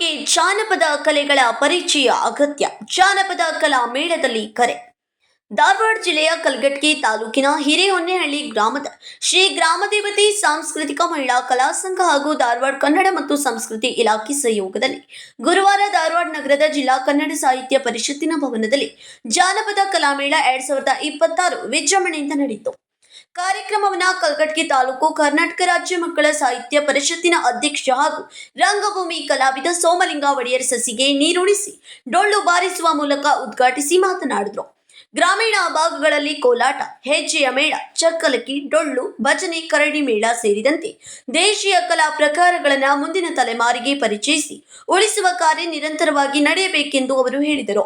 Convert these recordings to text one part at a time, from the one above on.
ನಮಗೆ ಜಾನಪದ ಕಲೆಗಳ ಪರಿಚಯ ಅಗತ್ಯ. ಜಾನಪದ ಕಲಾ ಮೇಳದಲ್ಲಿ ಕರೆ. ಧಾರವಾಡ ಜಿಲ್ಲೆಯ ಕಲಘಟಗಿ ತಾಲೂಕಿನ ಹಿರೇಹೊನ್ನೆಹಳ್ಳಿ ಗ್ರಾಮದ ಶ್ರೀ ಗ್ರಾಮದೇವತೆ ಸಾಂಸ್ಕೃತಿಕ ಮಹಿಳಾ ಕಲಾ ಸಂಘ ಹಾಗೂ ಧಾರವಾಡ ಕನ್ನಡ ಮತ್ತು ಸಂಸ್ಕೃತಿ ಇಲಾಖೆ ಸಹಯೋಗದಲ್ಲಿ ಗುರುವಾರ ಧಾರವಾಡ ನಗರದ ಜಿಲ್ಲಾ ಕನ್ನಡ ಸಾಹಿತ್ಯ ಪರಿಷತ್ತಿನ ಭವನದಲ್ಲಿ ಜಾನಪದ ಕಲಾಮೇಳ 2026 ವಿಜೃಂಭಣೆಯಿಂದ ನಡೆಯಿತು. ಕಾರ್ಯಕ್ರಮವನ್ನು ಕಲಘಟಗಿ ತಾಲೂಕು ಕರ್ನಾಟಕ ರಾಜ್ಯ ಮಕ್ಕಳ ಸಾಹಿತ್ಯ ಪರಿಷತ್ತಿನ ಅಧ್ಯಕ್ಷ ಹಾಗೂ ರಂಗಭೂಮಿ ಕಲಾವಿದ ಸೋಮಲಿಂಗ ಒಡೆಯರ್ ಸಸಿಗೆ ನೀರುಣಿಸಿ ಡೊಳ್ಳು ಬಾರಿಸುವ ಮೂಲಕ ಉದ್ಘಾಟಿಸಿ ಮಾತನಾಡಿದರು. ಗ್ರಾಮೀಣ ಭಾಗಗಳಲ್ಲಿ ಕೋಲಾಟ, ಹೆಜ್ಜೆಯ ಮೇಳ, ಚಕ್ಕಲಕ್ಕಿ, ಡೊಳ್ಳು, ಭಜನೆ, ಕರಡಿ ಮೇಳ ಸೇರಿದಂತೆ ದೇಶೀಯ ಕಲಾ ಪ್ರಕಾರಗಳನ್ನು ಮುಂದಿನ ತಲೆಮಾರಿಗೆ ಪರಿಚಯಿಸಿ ಉಳಿಸುವ ಕಾರ್ಯ ನಿರಂತರವಾಗಿ ನಡೆಯಬೇಕೆಂದು ಅವರು ಹೇಳಿದರು.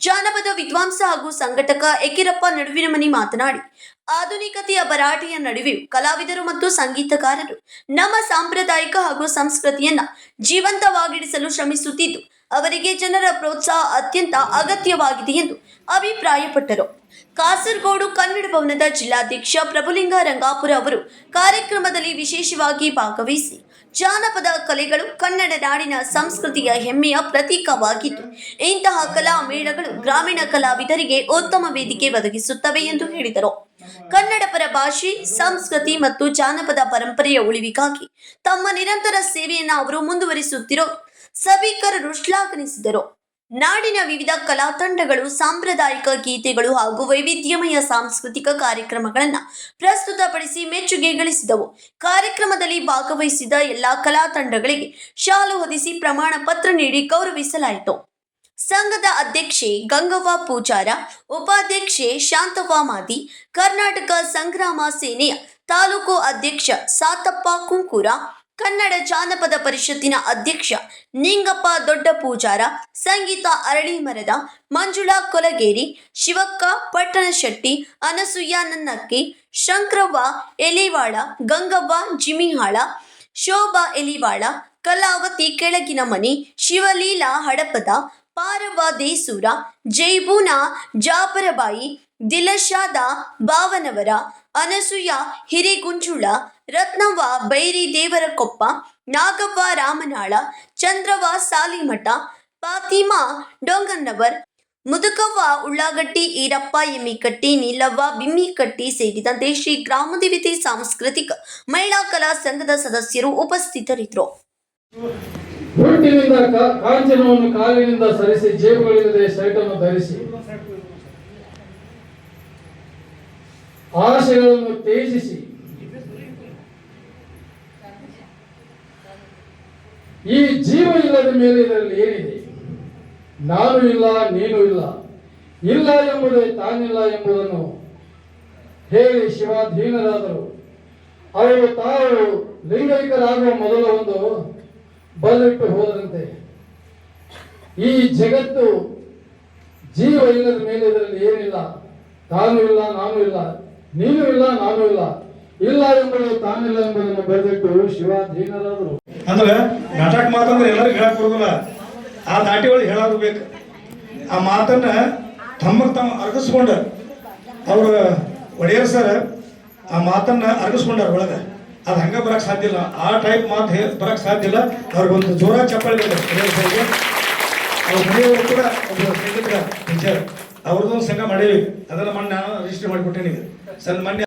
ಜಾನಪದ ವಿದ್ವಾಂಸ ಹಾಗೂ ಸಂಘಟಕ ಎಕಿರಪ್ಪ ನಡುವಿನಮನಿ ಮಾತನಾಡಿ, ಆಧುನಿಕತೆಯ ಭರಾಟೆಯ ನಡುವೆಯೂ ಕಲಾವಿದರು ಮತ್ತು ಸಂಗೀತಗಾರರು ನಮ್ಮ ಸಾಂಪ್ರದಾಯಿಕ ಹಾಗೂ ಸಂಸ್ಕೃತಿಯನ್ನ ಜೀವಂತವಾಗಿಡಿಸಲು ಶ್ರಮಿಸುತ್ತಿದ್ದು, ಅವರಿಗೆ ಜನರ ಪ್ರೋತ್ಸಾಹ ಅತ್ಯಂತ ಅಗತ್ಯವಾಗಿದೆ ಎಂದು ಅಭಿಪ್ರಾಯಪಟ್ಟರು. ಕಾಸರಗೋಡು ಕನ್ನಡ ಭವನದ ಜಿಲ್ಲಾಧ್ಯಕ್ಷ ಪ್ರಭುಲಿಂಗ ರಂಗಾಪುರ ಅವರು ಕಾರ್ಯಕ್ರಮದಲ್ಲಿ ವಿಶೇಷವಾಗಿ ಭಾಗವಹಿಸಿ, ಜಾನಪದ ಕಲೆಗಳು ಕನ್ನಡ ನಾಡಿನ ಸಂಸ್ಕೃತಿಯ ಹೆಮ್ಮೆಯ ಪ್ರತೀಕವಾಗಿದ್ದು, ಇಂತಹ ಕಲಾ ಮೇಳಗಳು ಗ್ರಾಮೀಣ ಕಲಾವಿದರಿಗೆ ಉತ್ತಮ ವೇದಿಕೆ ಒದಗಿಸುತ್ತವೆ ಎಂದು ಹೇಳಿದರು. ಕನ್ನಡ ಪರ ಭಾಷೆ, ಸಂಸ್ಕೃತಿ ಮತ್ತು ಜಾನಪದ ಪರಂಪರೆಯ ಉಳಿವಿಗಾಗಿ ತಮ್ಮ ನಿರಂತರ ಸೇವೆಯನ್ನು ಅವರು ಮುಂದುವರಿಸುತ್ತಿರೋ ಸಭಿಕರರು ಶ್ಲಾಘಿಸಿದರು. ನಾಡಿನ ವಿವಿಧ ಕಲಾ ತಂಡಗಳು ಸಾಂಪ್ರದಾಯಿಕ ಗೀತೆಗಳು ಹಾಗೂ ವೈವಿಧ್ಯಮಯ ಸಾಂಸ್ಕೃತಿಕ ಕಾರ್ಯಕ್ರಮಗಳನ್ನು ಪ್ರಸ್ತುತಪಡಿಸಿ ಮೆಚ್ಚುಗೆ ಗಳಿಸಿದವು. ಕಾರ್ಯಕ್ರಮದಲ್ಲಿ ಭಾಗವಹಿಸಿದ ಎಲ್ಲಾ ಕಲಾ ತಂಡಗಳಿಗೆ ಶಾಲು ಹೊದಿಸಿ ಪ್ರಮಾಣ ಪತ್ರ ನೀಡಿ ಗೌರವಿಸಲಾಯಿತು. ಸಂಘದ ಅಧ್ಯಕ್ಷೆ ಗಂಗವ್ವ ಪೂಜಾರ, ಉಪಾಧ್ಯಕ್ಷೆ ಶಾಂತವ್ವ ಮಾದಿ, ಕರ್ನಾಟಕ ಸಂಗ್ರಾಮ ಸೇನೆಯ ತಾಲೂಕು ಅಧ್ಯಕ್ಷ ಸಾತಪ್ಪ ಕುಂಕೂರ, ಕನ್ನಡ ಜಾನಪದ ಪರಿಷತ್ತಿನ ಅಧ್ಯಕ್ಷ ನಿಂಗಪ್ಪ ದೊಡ್ಡ ಪೂಜಾರ, ಸಂಗೀತ ಅರಳಿಮರದ ಮಂಜುಳಾ ಕೊಲಗೇರಿ, ಶಿವಕ್ಕ ಪಟ್ಟಣಶೆಟ್ಟಿ, ಅನಸೂಯ ನನ್ನಕ್ಕಿ, ಶಂಕರವ್ವ ಎಲಿವಾಳ, ಗಂಗವ್ವ ಜಿಮಿಹಾಳ, ಶೋಭಾ ಎಲಿವಾಳ, ಕಲಾವತಿ ಕೆಳಗಿನ ಮನಿ, ಶಿವಲೀಲಾ ಹಡಪದ, ಪಾರವ್ವ ದೇಸೂರ, ಜೈಬೂನ ಜಾಪರಬಾಯಿ, ದಿಲಶಾದ ಬಾವನವರ, ಅನಸೂಯ ಹಿರೇಗುಂಜುಳ, ರತ್ನವ್ವ ಬೈರಿ ದೇವರಕೊಪ್ಪ, ನಾಗವ್ವ ರಾಮನಾಳ, ಚಂದ್ರವ್ವ ಸಾಲಿಮಠ, ಫಾತಿಮಾ ಡೊಂಗನ್ನವರ್, ಮುದುಕವ್ವ ಉಳ್ಳಾಗಡ್ಡಿ, ಈರಪ್ಪ ಎಮ್ಮಿಕಟ್ಟಿ, ನೀಲವ್ವ ಬಿಮ್ಮಿಕಟ್ಟಿ ಸೇರಿದಂತೆ ಶ್ರೀ ಗ್ರಾಮದೇವತೆ ಸಾಂಸ್ಕೃತಿಕ ಮಹಿಳಾ ಕಲಾ ಸಂಘದ ಸದಸ್ಯರು ಉಪಸ್ಥಿತರಿದ್ದರು. ಹುಟ್ಟಿನಿಂದ ಕಾಂಚನವನ್ನು ಕಾಲಿನಿಂದ ಸರಿಸಿ, ಜೇಬುಗಳಿಲ್ಲದೆ ಶರ್ಟನ್ನು ಧರಿಸಿ, ಆಶೆಗಳನ್ನು ತ್ಯಜಿಸಿ, ಈ ಜೀವ ಇಲ್ಲದ ಮೇಲೆ ಇದರಲ್ಲಿ ಏನಿದೆ? ನಾನು ಇಲ್ಲ, ನೀನು ಇಲ್ಲ, ಇಲ್ಲ ಎಂಬುದೇ ತಾನಿಲ್ಲ ಎಂಬುದನ್ನು ಹೇಳಿ ಶಿವಾಧೀನರಾದರು. ಅವರು ತಾವು ಲಿಂಗೈಕ್ಯರಾಗುವ ಮೊದಲ ಒಂದು ಬಲಿಟ್ಟು ಹೋದಂತೆ ಈ ಜಗತ್ತು ಜೀವ ಇಲ್ಲದ ಮೇಲೆ ಇದರಲ್ಲಿ ಏನಿಲ್ಲ, ತಾನು ಇಲ್ಲ, ನಾನು ಇಲ್ಲ, ನೀನು ಇಲ್ಲ, ನಾನು ಇಲ್ಲ, ಇಲ್ಲ ಎಂಬುದು ತಾನಿಲ್ಲ ಎಂಬುದನ್ನು ಬರೆದಿಟ್ಟು ಶಿವಾಧೀನರಾದರು. ಅಂದ್ರೆ ನಾಟಕ ಮಾತಂದ್ರೆ ಎಲ್ಲರಿಗೂ ಹೇಳಕ್ ಬರೋದಿಲ್ಲ, ಆ ದಾಟಿ ಒಳಗೆ ಹೇಳೋದು ಬೇಕು. ಆ ಮಾತನ್ನ ತಮ್ಮ ಅರ್ಗಿಸ್ಕೊಂಡ ಅವ್ರ ಒಡೆಯರ್ ಸರ್ ಆ ಮಾತನ್ನ ಅರ್ಗಿಸ್ಕೊಂಡಾರ ಒಳಗೆ. ಅದು ಹಂಗ ಬರಕ್ ಸಾಧ್ಯ ಇಲ್ಲ, ಆ ಟೈಪ್ ಮಾತು ಬರಕ್ ಸಾಧ್ಯ ಇಲ್ಲ. ಅವ್ರಿಗೊಂದು ಜೋರ ಚಪ್ಪಾಳೆ ಬೇಕು. ಅವ್ರ ಮನೆಯವರು ಕೂಡ ಒಬ್ಬರು ಸಂಗೀತ ಟೀಚರ್, ಅವ್ರದ್ದೊಂದು ಸಂಘ ಮಾಡೀವಿ, ಅದನ್ನ ಮೊನ್ನೆ ನಾನು ರಿಜಿಸ್ಟರ್ ಮಾಡಿಕೊಟ್ಟೇನಿ. ಸಣ್ಣ ಮೊನ್ನೆ